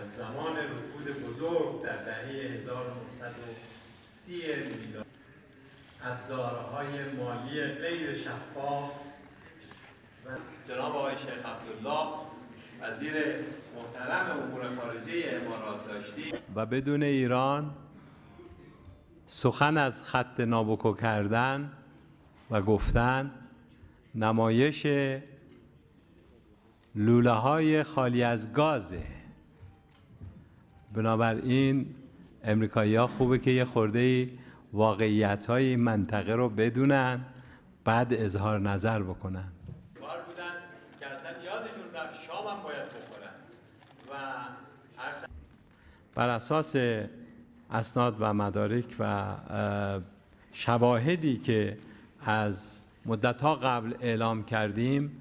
از زمان رکود بزرگ در دهه 1930 میلادی ابزارهای مالی غیر شفاف و جناب آقای شیخ عبدالله وزیر محترم امور خارجه امارات داشتی و بدون ایران سخن از خط نابوکو کردن و گفتن نمایش لوله های خالی از گازه. بنابراین امریکایی‌ها خوبه که یه خورده واقعیت‌های این منطقه رو بدونن بعد اظهار نظر بکنن. کار بودن که اصلا یادشون رفت شام هم باید بخورن و بر اساس اسناد و مدارک و شواهدی که از مدت‌ها قبل اعلام کردیم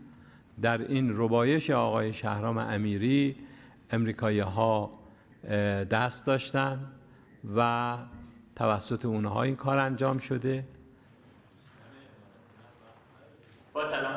در این ربایش آقای شهرام امیری امریکایی‌ها دست داشتن و توسط اونها این کار انجام شده. با سلام